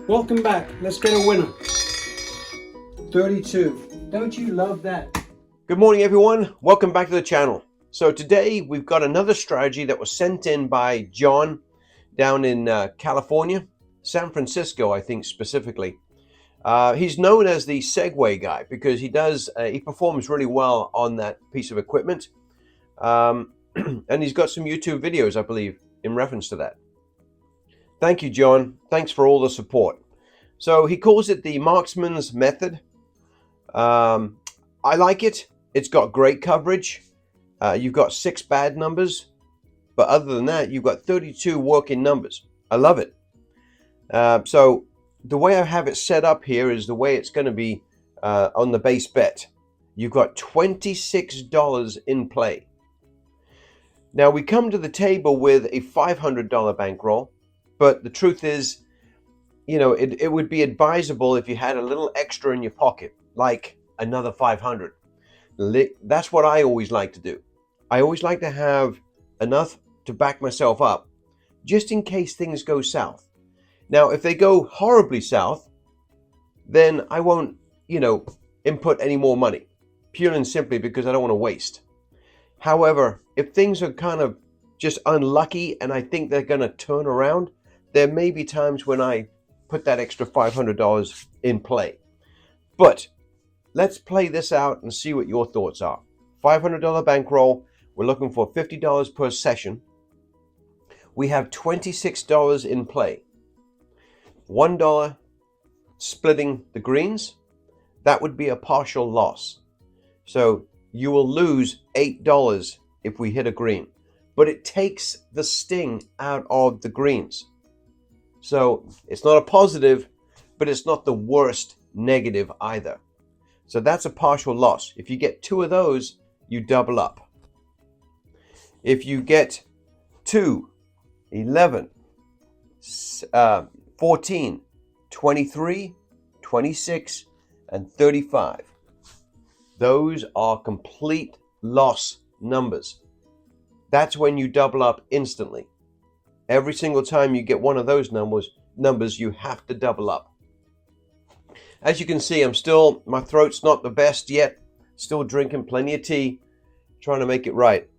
Welcome back. Let's get a winner. 32. Don't you love that? Good morning, everyone. Welcome back to the channel. So today we've got another strategy that was sent in by John down in California, San Francisco, I think specifically. He's known as the Segway guy because he performs really well on that piece of equipment. And he's got some YouTube videos, I believe, in reference to that. Thank you, John. Thanks for all the support. So he calls it the Marksman's Method. I like it. It's got great coverage. You've got 6 bad numbers, but other than that, you've got 32 working numbers. I love it. So the way I have it set up here is the way it's going to be on the base bet. You've got $26 in play. Now we come to the table with a $500 bankroll, but the truth is, you know, it would be advisable if you had a little extra in your pocket, like another 500. That's what I always like to do. I always like to have enough to back myself up, just in case things go south. Now, if they go horribly south, then I won't, input any more money, purely and simply because I don't want to waste. However, if things are kind of just unlucky and I think they're going to turn around, there may be times when I put that extra $500 in play. But let's play this out and see what your thoughts are. $500 bankroll. We're looking for $50 per session. We have $26 in play. $1 splitting the greens. That would be a partial loss. So you will lose $8 if we hit a green. But it takes the sting out of the greens. So it's not a positive, but it's not the worst negative either. So that's a partial loss. If you get 2 of those, you double up. If you get 2, 11, 14, 23, 26, and 35. Those are complete loss numbers. That's when you double up instantly. Every single time you get one of those numbers, you have to double up. As you can see, my throat's not the best yet. Still drinking plenty of tea, trying to make it right.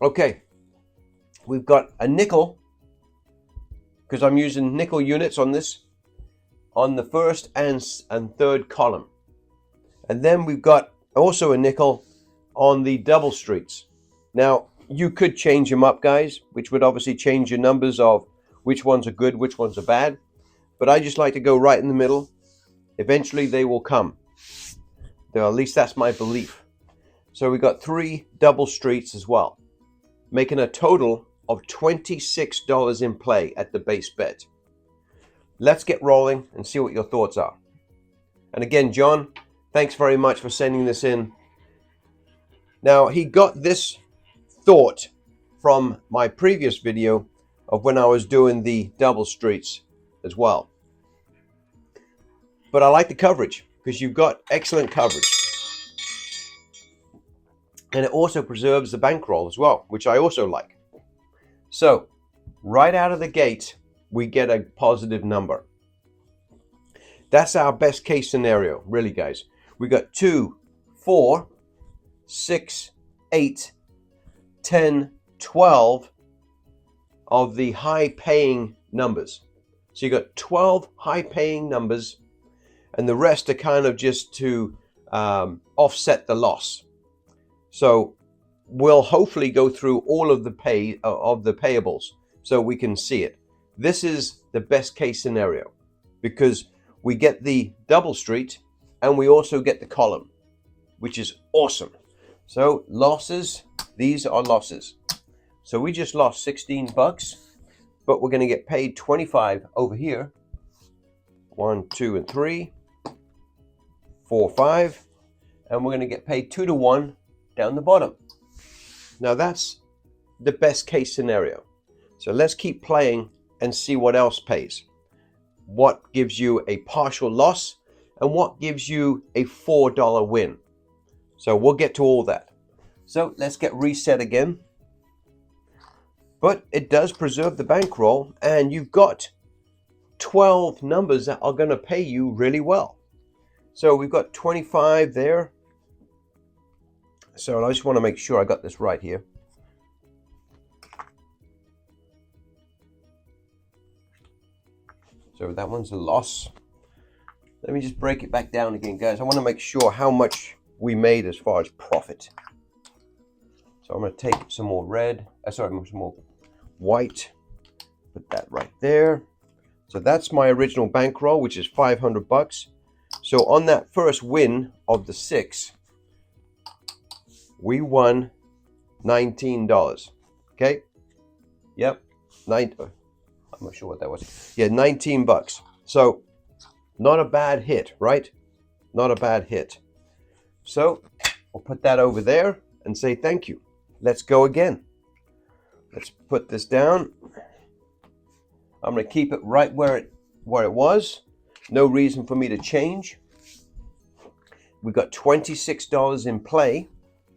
Okay, we've got a nickel, because I'm using nickel units on this, on the first and third column. And then we've got also a nickel on the double streets. Now, you could change them up, guys, which would obviously change your numbers of which ones are good, which ones are bad. But I just like to go right in the middle. Eventually they will come. At least that's my belief. So we got 3 double streets as well, making a total of $26 in play at the base bet. Let's get rolling and see what your thoughts are. And again, John, thanks very much for sending this in. Now, he got this thought from my previous video of when I was doing the double streets as well. But I like the coverage because you've got excellent coverage. And it also preserves the bankroll as well, which I also like. So, right out of the gate, we get a positive number. That's our best case scenario, really, guys. We got 2, 4, 6, 8, 10, 12 of the high paying numbers. So you got 12 high paying numbers, and the rest are kind of just to offset the loss. So we'll hopefully go through all of the payables so we can see it. This is the best case scenario because we get the double street and we also get the column, which is awesome. So losses, these are losses. So we just lost $16, but we're going to get paid 25 over here. 1, 2, and 3, 4, 5, and we're going to get paid 2 to 1 down the bottom. Now that's the best case scenario. So let's keep playing and see what else pays. What gives you a partial loss and what gives you a $4 win. So we'll get to all that. So let's get reset again. but it does preserve the bankroll, and you've got 12 numbers that are going to pay you really well. So we've got 25 there. So I just want to make sure I got this right here. So that one's a loss. Let me just break it back down again, guys. I want to make sure how much we made as far as profit. So I'm going to take some more red, some more white, put that right there. So that's my original bankroll, which is 500 bucks. So on that first win of the 6, we won $19. Okay? Yep. I'm not sure what that was. Yeah, 19 bucks. So not a bad hit, right? Not a bad hit. So we'll put that over there and say thank you. Let's go again. Let's put this down. I'm going to keep it right where it was. No reason for me to change. We've got $26 in play.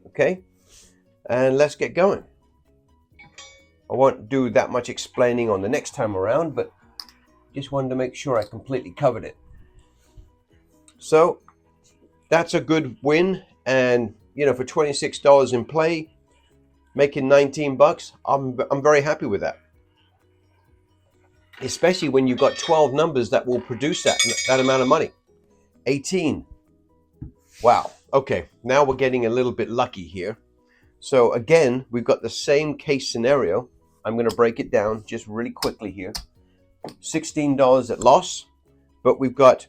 Okay? And let's get going. I won't do that much explaining on the next time around, but just wanted to make sure I completely covered it. So that's a good win, and you know, for $26 in play, making 19 bucks, I'm very happy with that. Especially when you've got 12 numbers that will produce that amount of money. 18. Wow. Okay, now we're getting a little bit lucky here. So again, we've got the same case scenario. I'm going to break it down just really quickly here. $16 at loss, but we've got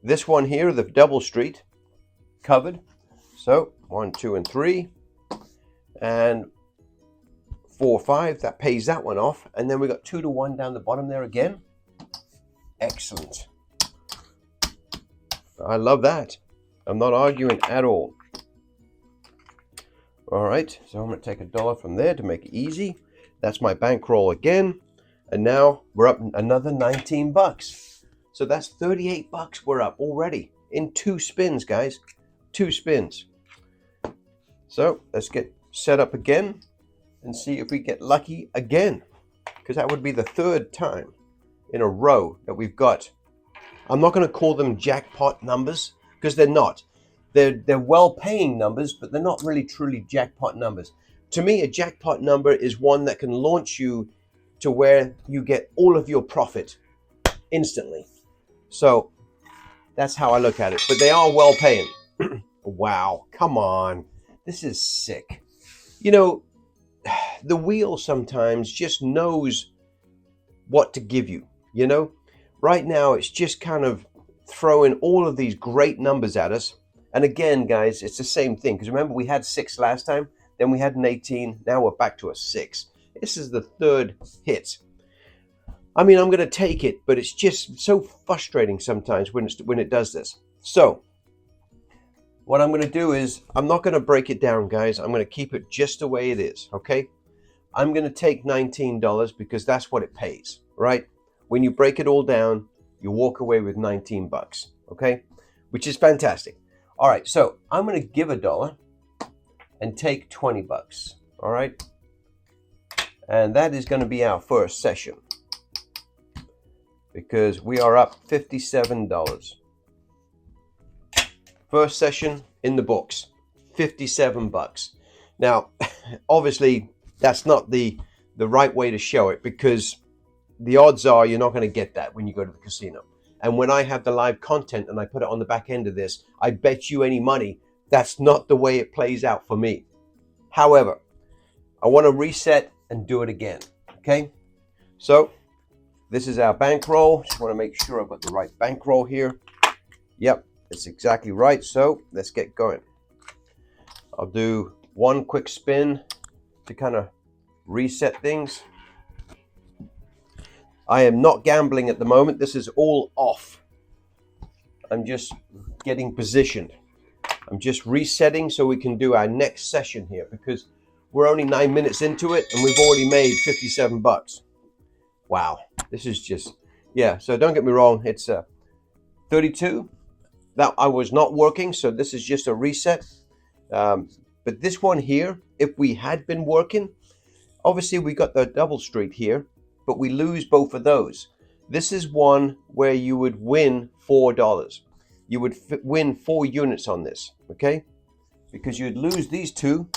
this one here, the double street, covered. So 1, 2, and 3, and 4, 5. That pays that one off, and then we got 2 to 1 down the bottom there again. Excellent. I love that. I'm not arguing at all. All right, so I'm going to take $1 from there to make it easy. That's my bankroll again, and now we're up another 19 bucks. So that's 38 bucks we're up already in 2 spins, guys. 2 spins. So let's get set up again and see if we get lucky again, because that would be the 3rd time in a row that we've got. I'm not going to call them jackpot numbers, because they're not. They're well-paying numbers, but they're not really truly jackpot numbers. To me, a jackpot number is one that can launch you to where you get all of your profit instantly. So that's how I look at it. But they are well-paying. Wow, come on. This is sick. You know, the wheel sometimes just knows what to give you, you know? Right now, it's just kind of throwing all of these great numbers at us. And again, guys, it's the same thing. Because remember, we had 6 last time. Then we had an 18. Now we're back to a 6. This is the 3rd hit. I mean, I'm going to take it, but it's just so frustrating sometimes when it does this. So what I'm going to do is, I'm not going to break it down, guys. I'm going to keep it just the way it is, okay? I'm going to take $19 because that's what it pays, right? When you break it all down, you walk away with 19 bucks, okay? Which is fantastic. All right, so I'm going to give $1 and take 20 bucks, all right? And that is going to be our first session, because we are up $57. First session in the books, 57 bucks. Now, obviously, that's not the right way to show it, because the odds are you're not going to get that when you go to the casino. And when I have the live content and I put it on the back end of this, I bet you any money that's not the way it plays out for me. However, I want to reset and do it again, okay? So this is our bankroll. Just want to make sure I've got the right bankroll here. Yep, it's exactly right. So let's get going. I'll do one quick spin to kind of reset things. I am not gambling at the moment. This is all off. I'm just getting positioned. I'm just resetting so we can do our next session here, because we're only 9 minutes into it and we've already made 57 bucks. Wow. This is just, yeah. So don't get me wrong. It's 32. That I was not working. So this is just a reset. But this one here, if we had been working, Obviously, we got the double street here, but we lose both of those. This is one where you would win $4. You would win 4 units on this, okay? Because you'd lose these two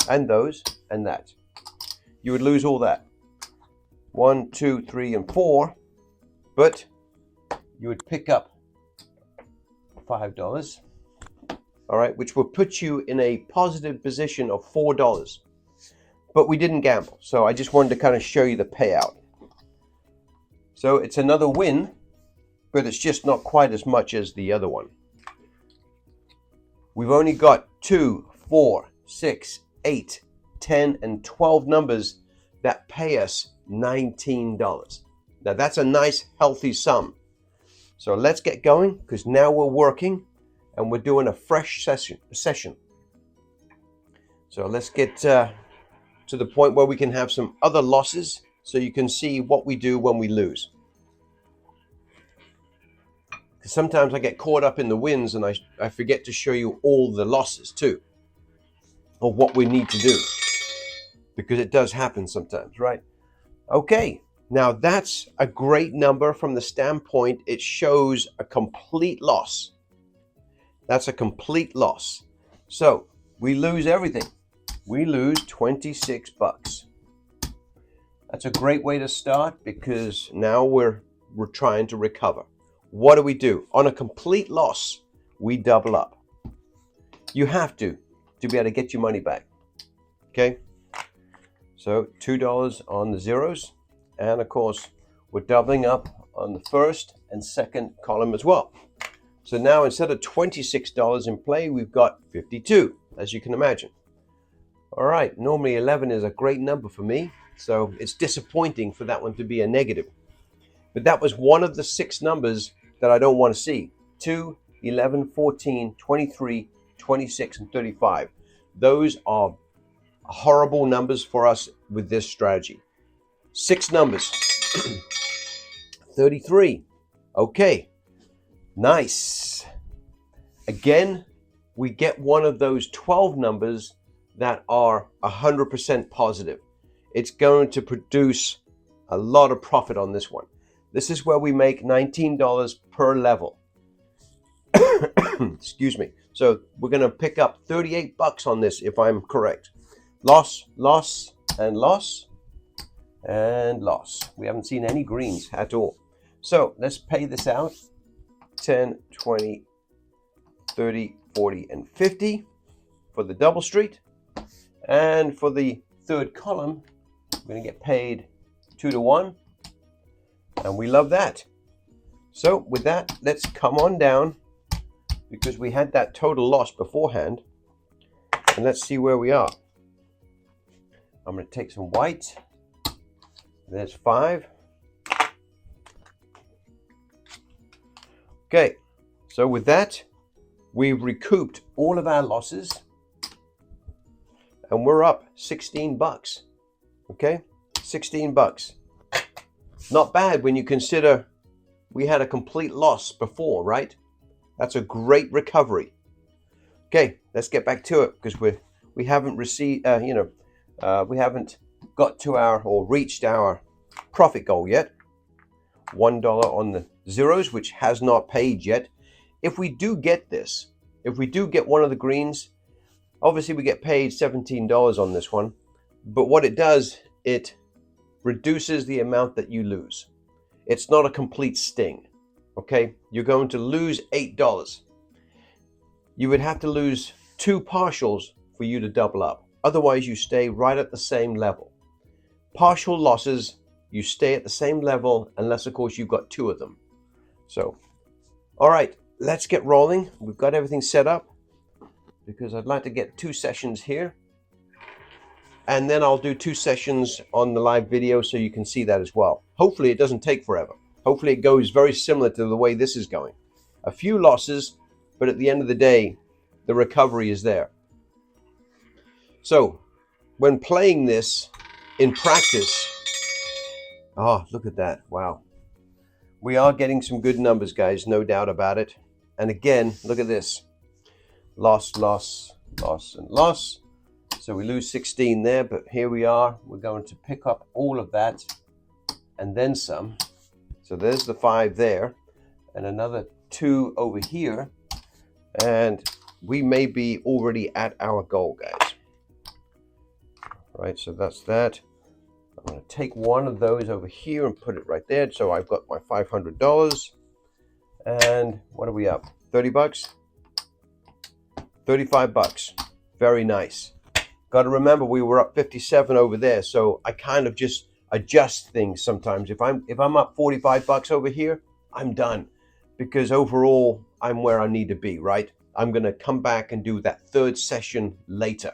and those and that. You would lose all that. 1, 2, 3, and 4, but you would pick up $5, all right, which will put you in a positive position of $4. But we didn't gamble, so I just wanted to kind of show you the payout. So it's another win, but it's just not quite as much as the other one. We've only got 2, 4, 6, 8, 10, and 12 numbers that pay us $19. Now that's a nice healthy sum. So let's get going, because now we're working and we're doing a fresh session. So let's get to the point where we can have some other losses so you can see what we do when we lose. Because sometimes I get caught up in the wins and I forget to show you all the losses too, or what we need to do, because it does happen sometimes, right? Okay, now that's a great number from the standpoint it shows a complete loss. That's a complete loss. So we lose everything. We lose 26 bucks. That's a great way to start, because now we're trying to recover. What do? On a complete loss, we double up. You have to be able to get your money back. Okay? So $2 on the zeros, and of course we're doubling up on the first and second column as well. So now instead of $26 in play, we've got 52, as you can imagine. All right, normally 11 is a great number for me, so it's disappointing for that one to be a negative. But that was one of the 6 numbers that I don't want to see. 2, 11, 14, 23, 26, and 35. Those are horrible numbers for us with this strategy. 6 numbers. 33. Okay. Nice. Again, we get one of those 12 numbers that are 100% positive. It's going to produce a lot of profit on this one. This is where we make $19 per level. Excuse me. So we're going to pick up 38 bucks on this, if I'm correct. Loss, loss, and loss, and loss. We haven't seen any greens at all. So let's pay this out. 10, 20, 30, 40, and 50 for the double street. And for the third column, we're going to get paid 2 to 1. And we love that. So with that, let's come on down, because we had that total loss beforehand. And let's see where we are. I'm going to take some white. There's 5. Okay, so with that, we've recouped all of our losses, and we're up 16 bucks. Okay, 16 bucks. Not bad when you consider we had a complete loss before, right? That's a great recovery. Okay, let's get back to it, because we haven't received, we haven't got to our or reached our profit goal yet. $1 on the zeros, which has not paid yet. If we do get this, if we do get one of the greens, obviously we get paid $17 on this one. But what it does, it reduces the amount that you lose. It's not a complete sting. Okay, you're going to lose $8. You would have to lose 2 partials for you to double up. Otherwise, you stay right at the same level. Partial losses, you stay at the same level, unless, of course, you've got 2 of them. So, all right, let's get rolling. We've got everything set up, because I'd like to get 2 sessions here. And then I'll do 2 sessions on the live video so you can see that as well. Hopefully it doesn't take forever. Hopefully it goes very similar to the way this is going. A few losses, but at the end of the day, the recovery is there. So when playing this in practice, oh, look at that. Wow. We are getting some good numbers, guys, no doubt about it. And again, look at this. Loss, loss, loss, and loss. So we lose 16 there, but here we are. We're going to pick up all of that and then some. So there's the 5 there and another 2 over here. And we may be already at our goal, guys. Right, so that's that. I'm going to take one of those over here and put it right there. So I've got my $500. And what are we up? 30 bucks? 35 bucks. Very nice. Got to remember we were up 57 over there, so I kind of just adjust things sometimes. If I'm up 45 bucks over here, I'm done, because overall I'm where I need to be, right? I'm going to come back and do that third session later.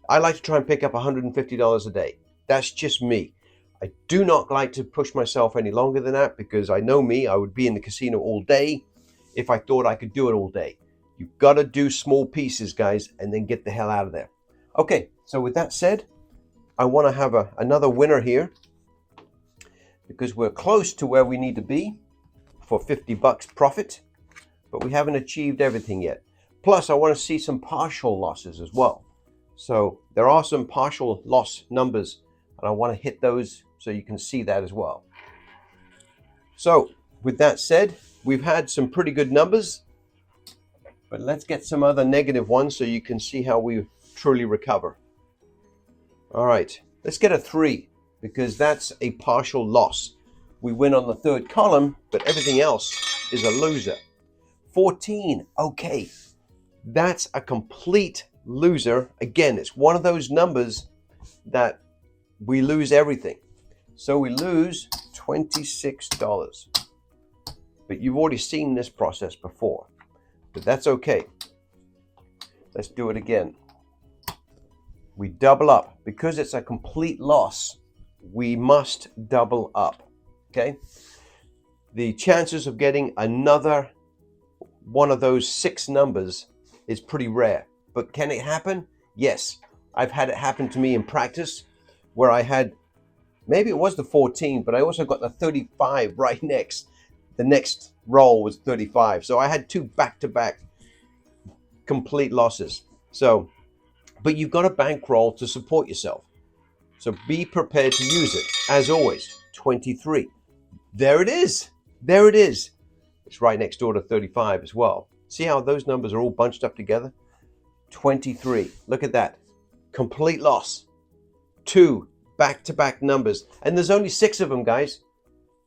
I like to try and pick up $150 a day. That's just me. I do not like to push myself any longer than that, because I know me, I would be in the casino all day if I thought I could do it all day. You've got to do small pieces, guys, and then get the hell out of there. Okay, so with that said, I want to have another winner here, because we're close to where we need to be for 50 bucks profit, but we haven't achieved everything yet. Plus, I want to see some partial losses as well. So there are some partial loss numbers, and I want to hit those so you can see that as well. So with that said, we've had some pretty good numbers, but let's get some other negative ones so you can see how we truly recover. All right, let's get a 3, because that's a partial loss. We win on the third column, but everything else is a loser. 14, okay, that's a complete loser. Again, it's one of those numbers that we lose everything. So we lose $26. But you've already seen this process before, but that's okay. Let's do it again. We double up. Because it's a complete loss, we must double up, okay? The chances of getting another one of those 6 numbers is pretty rare. But can it happen? Yes. I've had it happen to me in practice, where I had, maybe it was the 14, but I also got the 35 right next. The next roll was 35. So I had 2 back-to-back complete losses. So, but you've got a bankroll to support yourself. So be prepared to use it. As always, 23. There it is. There it is. It's right next door to 35 as well. See how those numbers are all bunched up together? 23. Look at that. Complete loss. 2 back-to-back numbers. And there's only 6 of them, guys.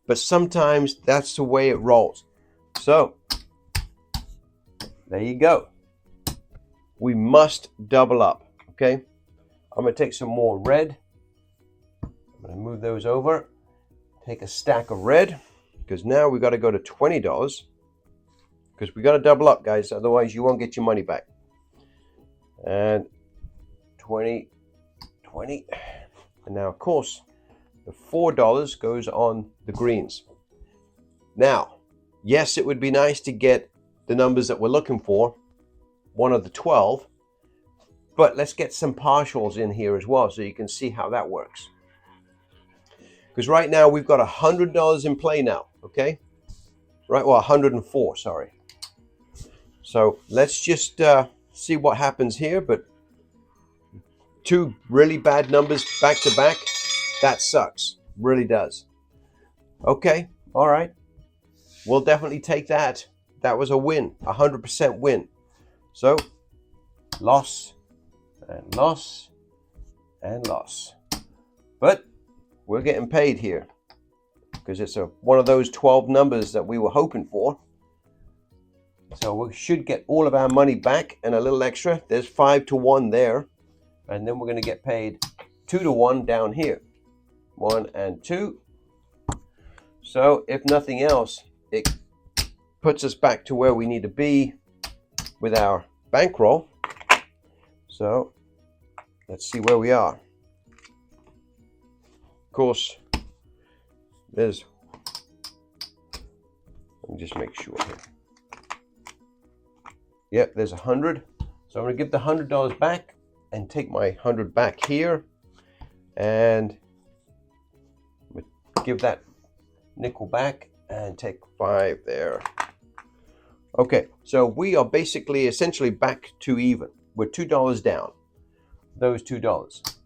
But sometimes that's the way it rolls. So, there you go. We must double up, okay? I'm going to take some more red. I'm going to move those over. Take a stack of red, because now we've got to go to $20. Because we got to double up, guys. Otherwise, you won't get your money back. And 20, 20. And now, of course, the $4 goes on the greens. Now, yes, it would be nice to get the numbers that we're looking for, one of the 12, but let's get some partials in here as well so you can see how that works. Because right now we've got $100 in play now, okay? Right, well, 104, sorry. So let's just see what happens here, but 2 really bad numbers back to back, that sucks, really does. Okay, all right, we'll definitely take that. That was a win, 100% win. So, loss, and loss, and loss. But we're getting paid here, because it's one of those 12 numbers that we were hoping for. So we should get all of our money back and a little extra. There's 5 to 1 there. And then we're going to get paid 2 to 1 down here. 1 and 2. So if nothing else, it puts us back to where we need to be with our bankroll. So let's see where we are. Of course, there's, let me just make sure here. Yep, there's 100. So I'm going to give the $100 back and take my 100 back here, and give that nickel back and take 5 there. Okay, so we are basically essentially back to even. We're $2 down. those $2.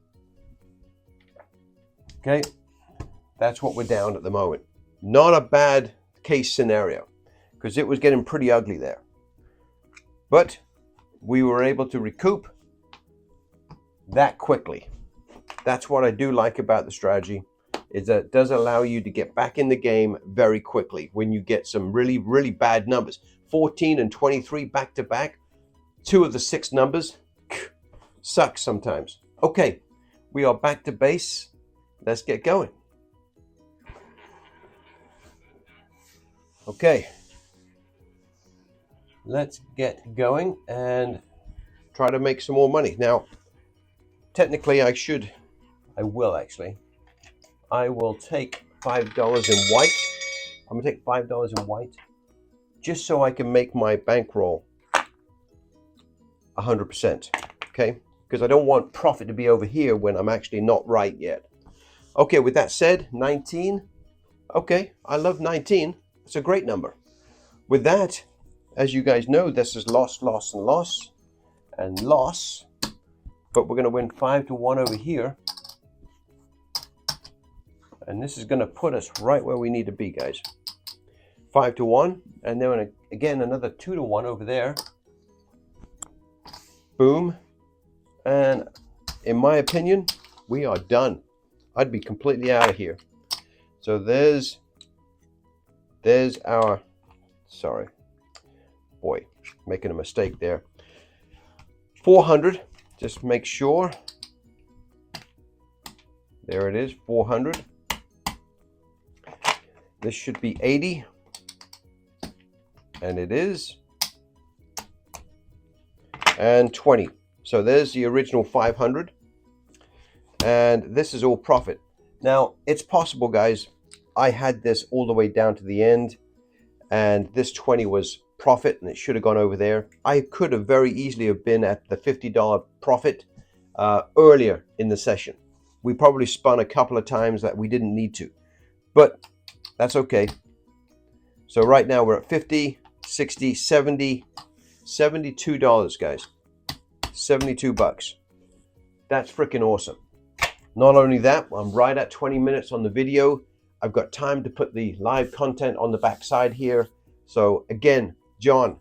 Okay, that's what we're down at the moment. Not a bad case scenario, because it was getting pretty ugly there. But we were able to recoup that quickly. That's what I do like about the strategy, is that it does allow you to get back in the game very quickly when you get some really, really bad numbers. 14 and 23 back to back, 2 of the 6 numbers, sucks sometimes. Okay, we are back to base. Let's get going. Okay, let's get going and try to make some more money. Now, technically I will take $5 in white. I'm gonna take $5 in white just so I can make my bankroll 100%, okay? Because I don't want profit to be over here when I'm actually not right yet. Okay, with that said, 19. Okay, I love 19. It's a great number. With that, as you guys know, this is loss, loss, and loss, and loss. But we're going to win 5-1 over here. And this is going to put us right where we need to be, guys. 5-1, and then again another 2-1 over there. Boom. And in my opinion, we are done. I'd be completely out of here. So there's our, sorry, boy, making a mistake there. 400, just make sure. There it is, 400. This should be 80. And it is. And 20. So there's the original 500. And this is all profit. Now, it's possible, guys, I had this all the way down to the end, and this 20 was profit, and it should have gone over there. I could have very easily have been at the $50 profit earlier in the session. We probably spun a couple of times that we didn't need to, but that's okay. So right now we're at 50, 60, 70, $72, guys. 72 bucks. That's freaking awesome. Not only that, I'm right at 20 minutes on the video. I've got time to put the live content on the back side here. So again, John,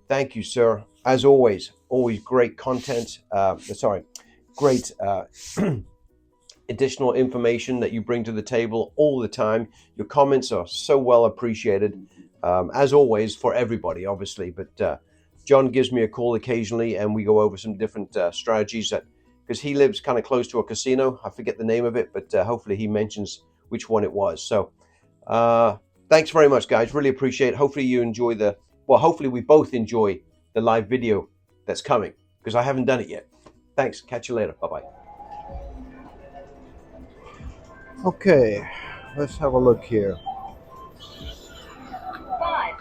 thank you, sir. As always great content. Great additional information that you bring to the table all the time. Your comments are so well appreciated, as always, for everybody, obviously. But John gives me a call occasionally, and we go over some different strategies that, because he lives kind of close to a casino. I forget the name of it, but hopefully he mentions which one it was. So thanks very much, guys. Really appreciate it. Hopefully you enjoy hopefully we both enjoy the live video that's coming, because I haven't done it yet. Thanks. Catch you later. Bye-bye. Okay, let's have a look here. 5,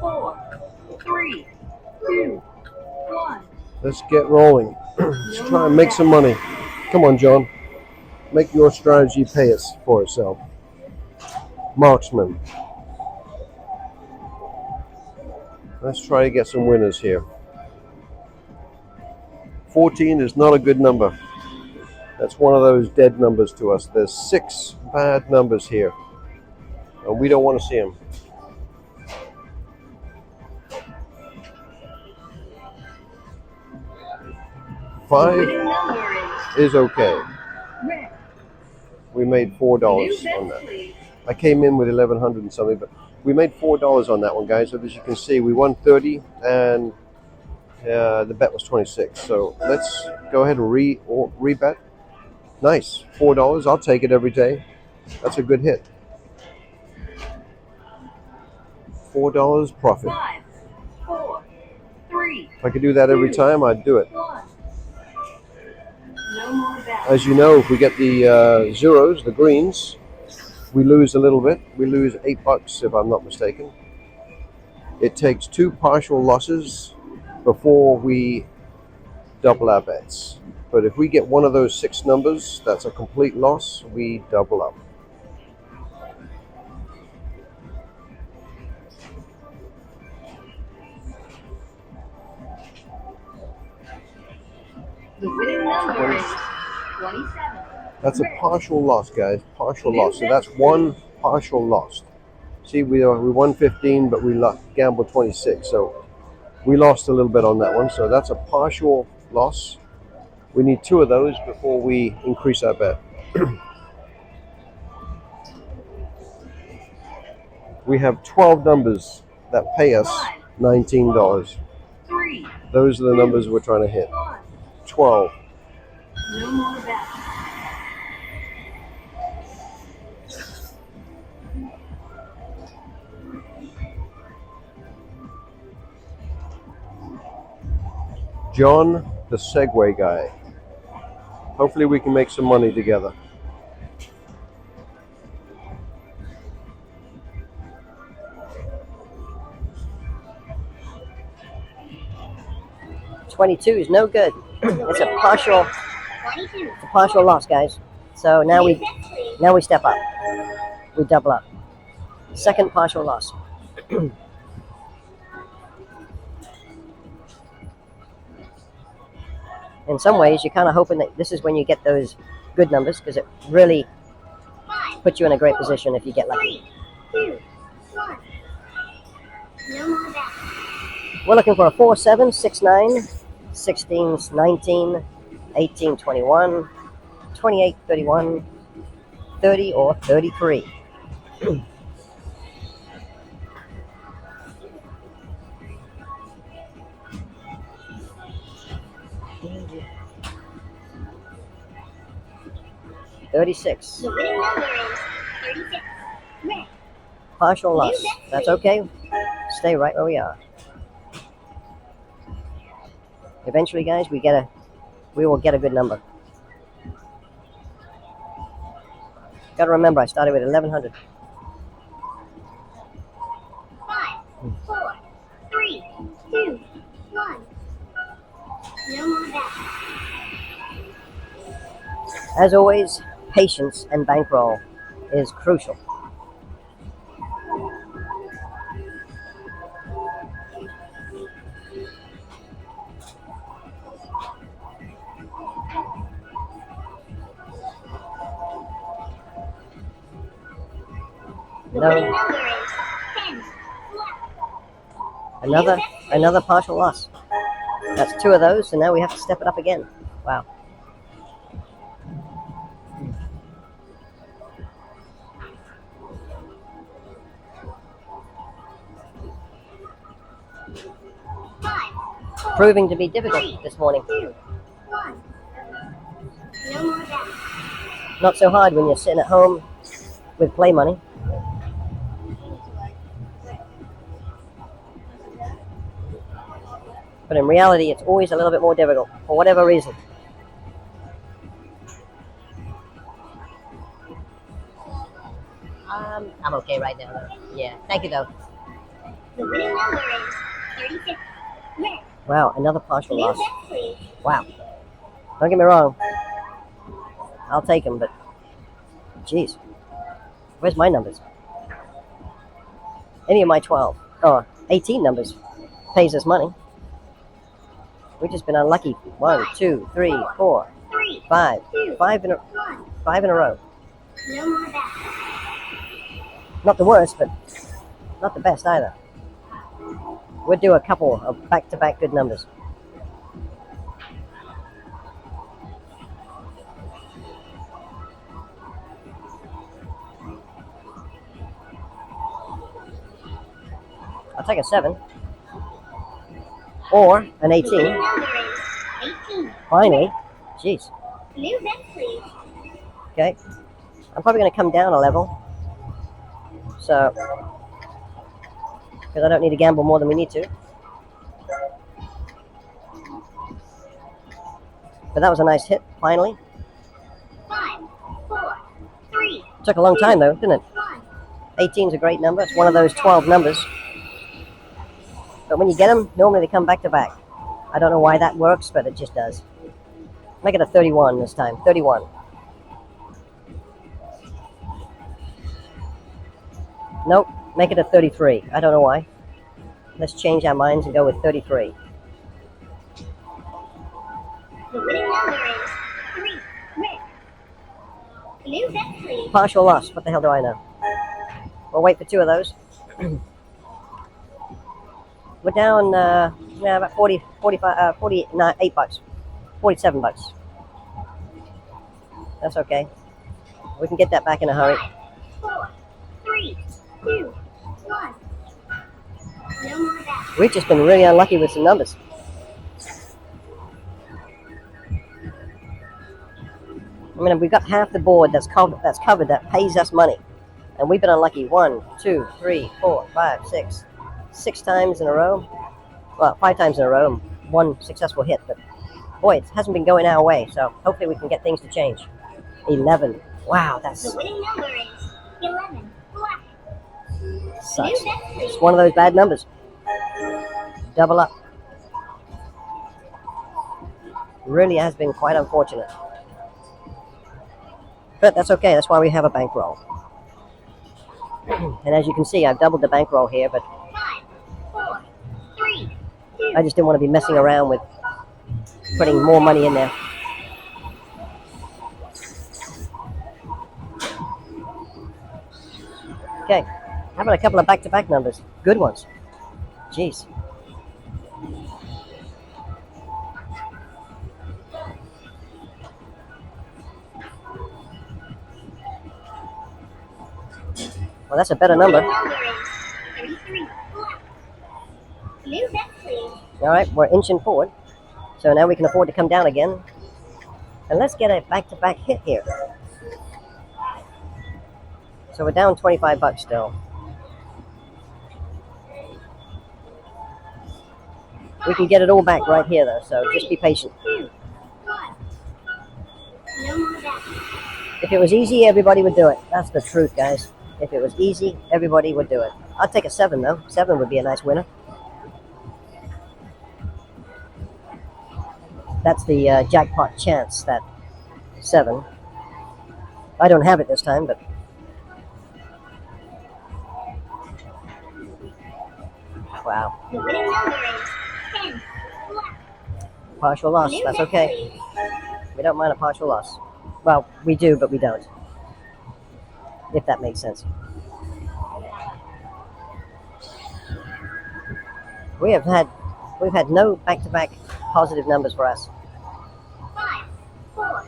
4, 3, 2, 1. Let's get rolling. Let's try and make some money. Come on, John. Make your strategy pay us for itself. Marksman. Let's try to get some winners here. 14 is not a good number. That's one of those dead numbers to us. There's 6 bad numbers here, and we don't want to see them. Five is okay. We made $4 on that. I came in with 1,100 and something, but we made $4 on that one, guys. So as you can see, we won 30, and the bet was 26. So let's go ahead and rebet. Nice, $4. I'll take it every day. That's a good hit. $4 profit. 5, 4, 3. If I could do that every time, I'd do it. 1. No more bets. As you know, if we get the zeros, the greens, we lose a little bit. We lose $8, if I'm not mistaken. It takes 2 partial losses before we double our bets. But if we get one of those 6 numbers, that's a complete loss, we double up. The winning number is 27. That's a partial loss, guys. Partial loss. So that's one partial loss. See, we won 15, but we gambled 26. So we lost a little bit on that one. So that's a partial loss. We need 2 of those before we increase our bet. We have 12 numbers that pay us $19. 3. Those are the numbers we're trying to hit. 12. No more bets. John, the Segway guy. Hopefully we can make some money together. $22 is no good. It's a partial loss, guys. So now we step up. We double up. Second partial loss. In some ways, you're kind of hoping that this is when you get those good numbers, because it really puts you in a great position if you get lucky. 3, 2, 1. No more bets. We're looking for a 4, 7, 6, 9, 16, 19, 18, 21, 28, 31, 30, or 33. $36. The winning number is 36. Red. Partial loss. That's okay. Stay right where we are. Eventually, guys, we will get a good number. Got to remember, I started with 1,100. 5, 4, 3, 2, 1. No more bets. As always, patience and bankroll is crucial. The winning No, number is 10. another partial loss. That's 2 of those, so now we have to step it up again. Wow. Proving to be difficult this morning. 2, 1. No more bets. Not so hard when you're sitting at home with play money. But in reality, it's always a little bit more difficult, for whatever reason. I'm okay right now, though. Yeah, thank you, though. The winning number is 36. Red. Wow, another partial New loss. bets, please. Wow. Don't get me wrong. I'll take them, but... Jeez. Where's my numbers? Any of my 12, or 18 numbers pays us money. We've just been unlucky. 1, 2, 3, 4, 3, 5. 2, 5 in a 1. 5 in a row. No more bets. Not the worst, but not the best either. We'll do a couple of back-to-back good numbers. I'll take a 7. Or an 18. The winning number is 18. Finally. Jeez. New bets, please. Okay. I'm probably going to come down a level. So, because I don't need to gamble more than we need to. But that was a nice hit, finally. 5, 4, 3, Took a long time, though, didn't it? 1. 18 is a great number. It's one of those 12 numbers. But when you get them, normally they come back to back. I don't know why that works, but it just does. Make it a 31 this time. 31. Nope. Make it a 33. I don't know why. Let's change our minds and go with 33. The winning number New bet, please. Partial loss. What the hell do I know? We'll wait for two of those. We're down about 40, 45, 49, 8 bucks. 47 bucks. That's okay. We can get that back in a hurry. 5, 4, 3, 2, 1. No more bets. We've just been really unlucky with some numbers. I mean, we've got half the board that's covered that pays us money. And we've been unlucky 1, 2, 3, 4, 5, 6. 6 times in a row. Well, 5 times in a row. And 1 successful hit. But boy, it hasn't been going our way. So hopefully we can get things to change. 11. Wow, The that's winning number is 11. Black. sucks. New bet, please. It's one of those bad numbers. Double up. Really has been quite unfortunate. But that's okay. That's why we have a bankroll. And as you can see, I've doubled the bankroll here, but 5, 4, 3, 2. I just didn't want to be messing around with putting more money in there. Okay, how about a couple of back-to-back numbers? Good ones. Jeez. Well, that's a better number. Winning number is 33. Black. New bet, please. All right, we're inching forward. So now we can afford to come down again. And let's get a back-to-back hit here. So we're down 25 bucks still. We can get it all back right here, though, so just be patient. 2, 1. No more bets. If it was easy, everybody would do it. That's the truth, guys. If it was easy, everybody would do it. I'd take a 7, though. 7 would be a nice winner. That's the jackpot chance, that 7. I don't have it this time, but wow. The winning number is 10. Black. Partial loss. New That's bet, okay. please. We don't mind a partial loss. Well, we do, but we don't. If that makes sense. We've had no back-to-back positive numbers for us. 5, 4,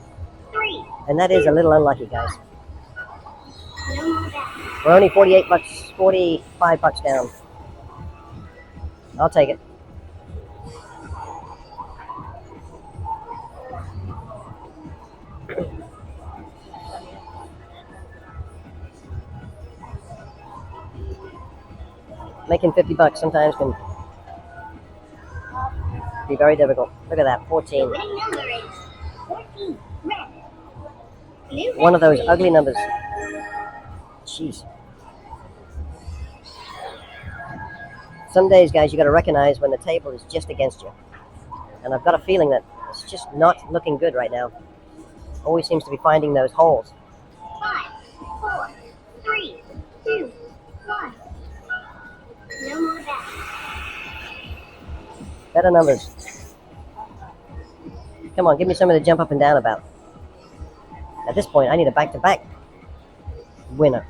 3. And that is a little unlucky, guys. No more bets. We're only 48 bucks, 45 bucks down. I'll take it. Making 50 bucks sometimes can be very difficult. Look at that, The 14. winning number is 14. Red. New One of bet, those please. ugly numbers. Jeez. Some days, guys, you got to recognize when the table is just against you. And I've got a feeling that it's just not looking good right now. Always seems to be finding those holes. 5, 4, 3, 2, 1. No more bets. Better numbers. Come on, give me something to jump up and down about. At this point, I need a back-to-back winner.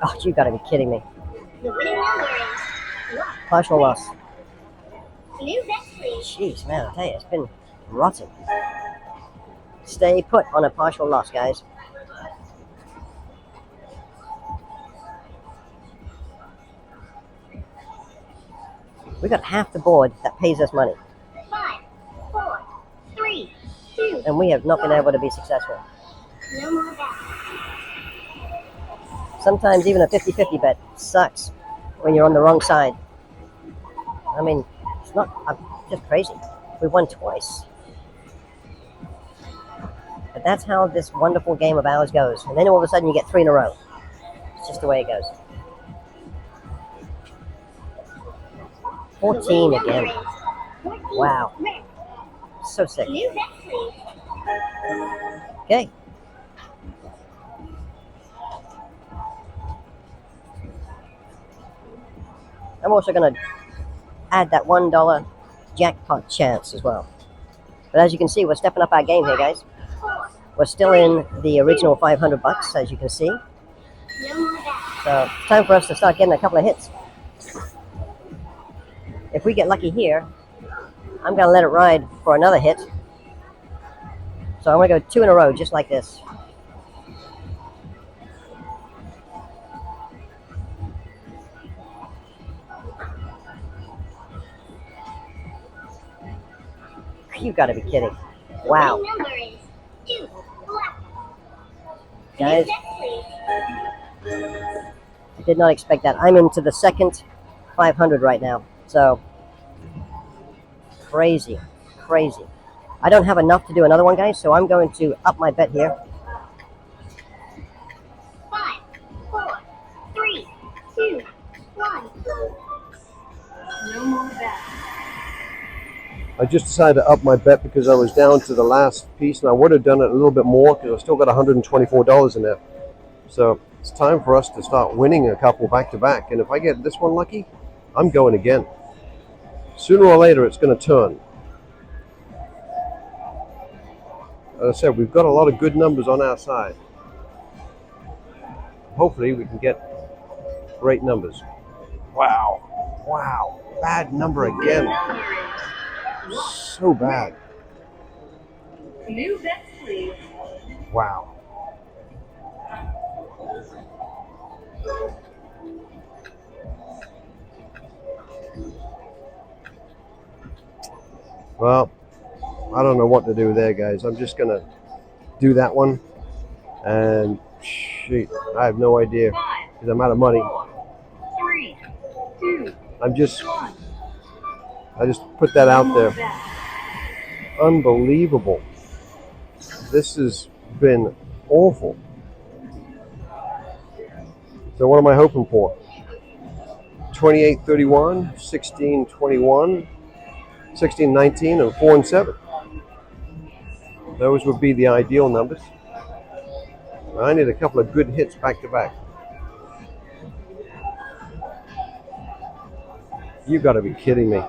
Oh, you gotta be kidding me. The winning number is 1. Partial loss. New bet, please. Jeez, man, I tell you, it's been rotten. Stay put on a partial loss, guys. We got half the board that pays us money, 5, 4, 3, 2. and we have not been able to be successful. No more bets. Sometimes even a 50-50 bet sucks when you're on the wrong side. I mean, it's not, I'm just crazy. We won twice. But that's how this wonderful game of ours goes. And then all of a sudden you get 3 in a row. It's just the way it goes. 14 again. 14. Wow. Red. So sick. New bet, please. Okay. I'm also going to add that $1 jackpot chance as well. But as you can see, we're stepping up our game here, guys. We're still in the original 500 bucks, as you can see. So it's time for us to start getting a couple of hits. If we get lucky here, I'm going to let it ride for another hit. So I'm going to go 2 in a row, just like this. You got to be kidding. Wow. Guys, I did not expect that. I'm into the second 500 right now. So, crazy, crazy. I don't have enough to do another one, guys, so I'm going to up my bet here. 5, 4, 3, 2, 1. No more bets. I just decided to up my bet because I was down to the last piece, and I would have done it a little bit more because I still got $124 in there. So it's time for us to start winning a couple back to back, and if I get this one lucky, I'm going again. Sooner or later, it's going to turn. As I said, we've got a lot of good numbers on our side. Hopefully, we can get great numbers. Wow, wow, bad number again. So bad. New bets, please. Wow. Well, I don't know what to do there, guys. I'm just gonna do that one, and shit, I have no idea because I'm out of money. 3, 2, I just put that out there. Unbelievable. This has been awful. So what am I hoping for? 28-31, 16-21, 16-19, and 4 and 7. Those would be the ideal numbers. I need a couple of good hits back to back. You got to be kidding me.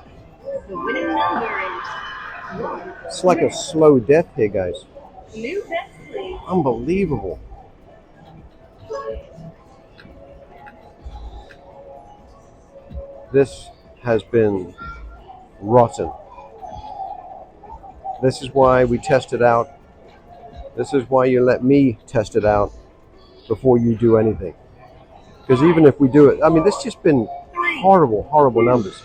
The winning number is 1. It's like a slow death here, guys. New bets, please. Unbelievable. This has been rotten. This is why we test it out. This is why you let me test it out before you do anything. Because even if we do it, I mean, this has just been horrible, horrible numbers.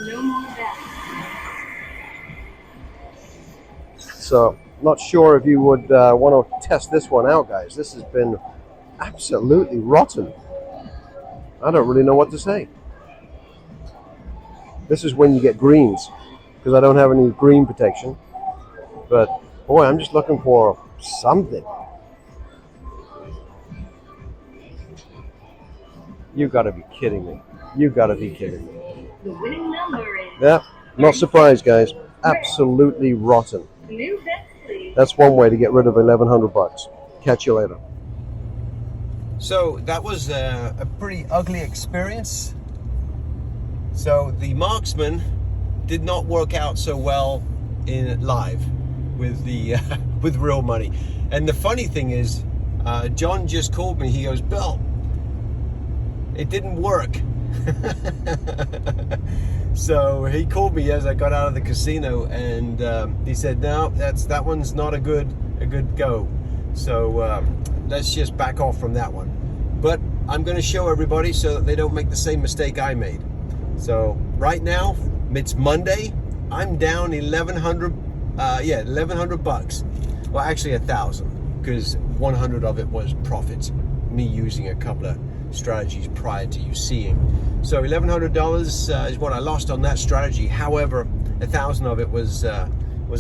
No more bets. So, not sure if you would want to test this one out, guys. This has been absolutely rotten. I don't really know what to say. This is when you get greens, because I don't have any green protection. But, boy, I'm just looking for something. You got to be kidding me. You got to be kidding me. The winning number is... Yeah, not surprised, guys. Absolutely rotten. New bets, please. That's one way to get rid of 1,100 bucks. Catch you later. So that was a pretty ugly experience. So the Marksman did not work out so well in live with the with real money. And the funny thing is, John just called me. He goes, "Bill, it didn't work." So he called me as I got out of the casino, and he said, "No, that one's not a good go. So let's just back off from that one." But I'm going to show everybody so that they don't make the same mistake I made. So right now it's Monday. I'm down 1,100. 1,100 bucks. Well, actually 1,000, because 100 of it was profit. Me using a couple of strategies prior to you seeing. So $1,100 is what I lost on that strategy. However, 1,000 of it was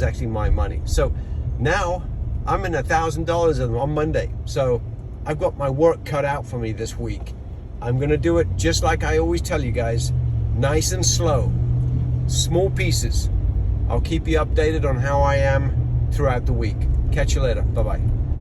actually my money. So now I'm in $1,000 on Monday. So I've got my work cut out for me this week. I'm gonna do it just like I always tell you guys, nice and slow, small pieces. I'll keep you updated on how I am throughout the week. Catch you later. Bye-bye.